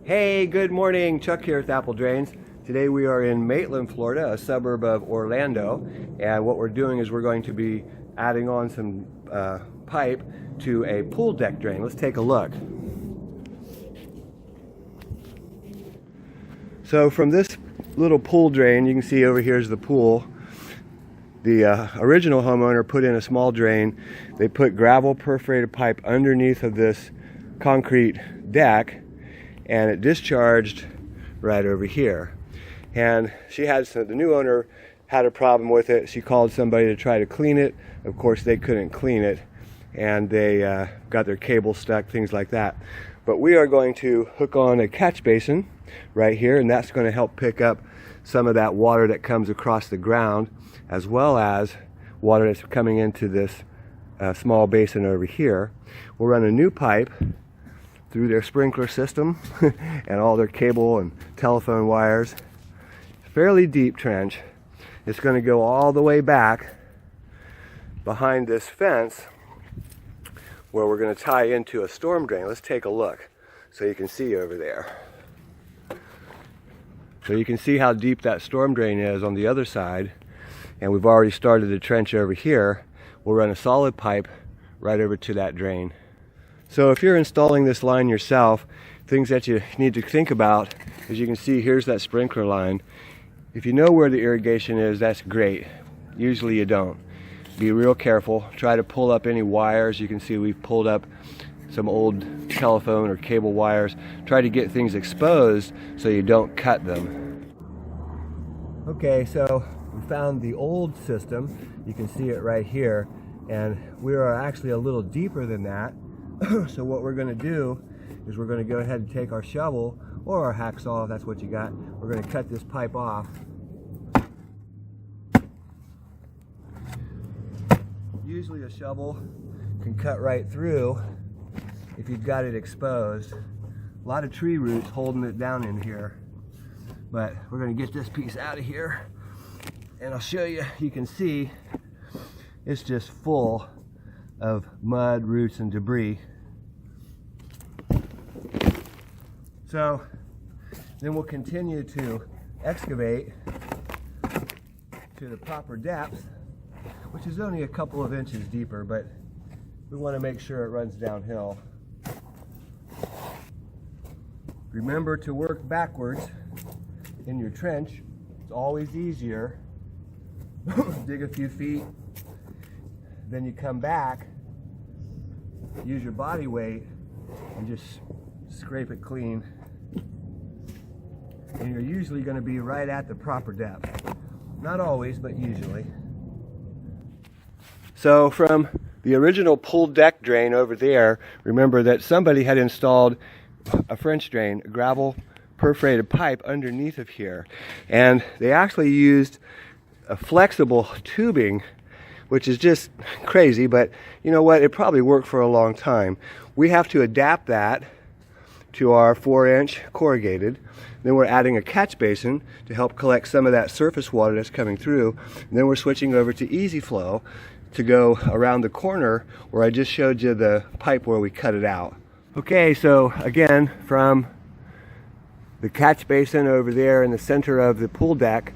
Hey, good morning. Chuck here with Apple Drains. Today we are in Maitland, Florida, a suburb of Orlando, and what we're doing is we're going to be adding on some pipe to a pool deck drain. Let's take a look. So from this little pool drain, you can see over here is the pool. The original homeowner put in a small drain. They put gravel perforated pipe underneath of this concrete deck, and it discharged right over here. And the new owner had a problem with it. She called somebody to try to clean it. Of course, they couldn't clean it, and they got their cable stuck, things like that. But we are going to hook on a catch basin right here, and that's going to help pick up some of that water that comes across the ground, as well as water that's coming into this small basin over here. We'll run a new pipe through their sprinkler system and all their cable and telephone wires. Fairly deep trench. It's going to go all the way back behind this fence where we're going to tie into a storm drain. Let's take a look so you can see over there. So you can see how deep that storm drain is on the other side, and we've already started the trench over here. We'll run a solid pipe right over to that drain. So if you're installing this line yourself, things that you need to think about, as you can see, here's that sprinkler line. If you know where the irrigation is, that's great. Usually you don't. Be real careful. Try to pull up any wires. You can see we've pulled up some old telephone or cable wires. Try to get things exposed so you don't cut them. Okay, so we found the old system. You can see it right here, and we are actually a little deeper than that. So what we're going to do is we're going to go ahead and take our shovel or our hacksaw, if that's what you got. We're going to cut this pipe off. Usually a shovel can cut right through if you've got it exposed. A lot of tree roots holding it down in here. But we're going to get this piece out of here, and I'll show you. You can see it's just full of mud, roots, and debris. So then we'll continue to excavate to the proper depth, which is only a couple of inches deeper, but we want to make sure it runs downhill. Remember to work backwards in your trench. It's always easier. Dig a few feet, then you come back, use your body weight, and just scrape it clean. And you're usually going to be right at the proper depth. Not always, but usually. So from the original pool deck drain over there, remember that somebody had installed a French drain, a gravel perforated pipe underneath of here. And they actually used a flexible tubing, which is just crazy, but you know what? It probably worked for a long time. We have to adapt that to our 4-inch corrugated. Then we're adding a catch basin to help collect some of that surface water that's coming through. And then we're switching over to easy flow to go around the corner where I just showed you the pipe where we cut it out. Okay, so again, from the catch basin over there in the center of the pool deck,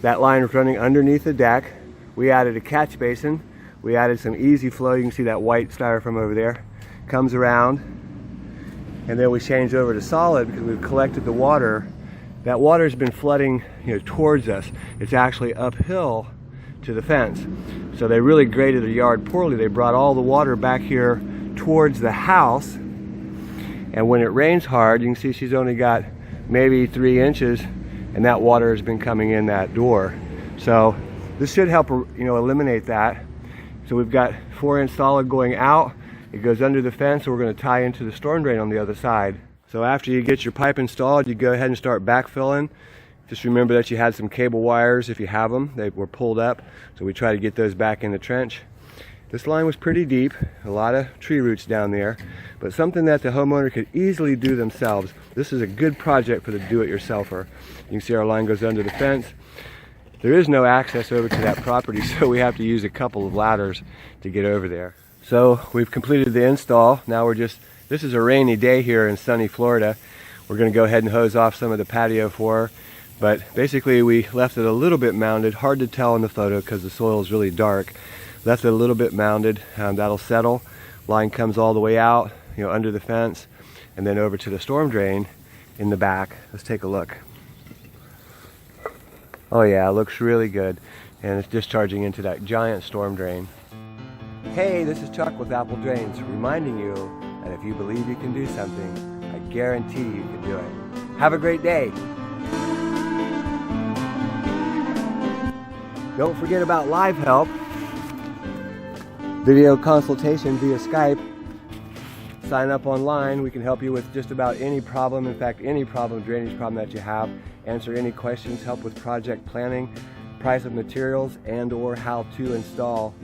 that line is running underneath the deck. We added a catch basin. We added some easy flow. You can see that white styrofoam over there. Comes around, and then we changed over to solid because we've collected the water. That water has been flooding, towards us. It's actually uphill to the fence. So they really graded the yard poorly. They brought all the water back here towards the house, and when it rains hard, you can see she's only got maybe 3 inches, and that water has been coming in that door. So this should help, eliminate that. So we've got 4-inch solid going out. It goes under the fence, so we're going to tie into the storm drain on the other side. So after you get your pipe installed, you go ahead and start backfilling. Just remember that you had some cable wires, if you have them. They were pulled up, so we try to get those back in the trench. This line was pretty deep, a lot of tree roots down there, but something that the homeowner could easily do themselves. This is a good project for the do-it-yourselfer. You can see our line goes under the fence. There is no access over to that property, so we have to use a couple of ladders to get over there. So we've completed the install. Now this is a rainy day here in sunny Florida. We're going to go ahead and hose off some of the patio for her. But basically we left it a little bit mounded, hard to tell in the photo because the soil is really dark. Left it a little bit mounded, that'll settle. Line comes all the way out, under the fence, and then over to the storm drain in the back. Let's take a look. Oh yeah, it looks really good. And it's discharging into that giant storm drain. Hey, this is Chuck with Apple Drains, reminding you that if you believe you can do something, I guarantee you can do it. Have a great day. Don't forget about live help, video consultation via Skype. Sign up online. We can help you with just about any problem. In fact, any drainage problem that you have. Answer any questions, help with project planning, price of materials, and/or how to install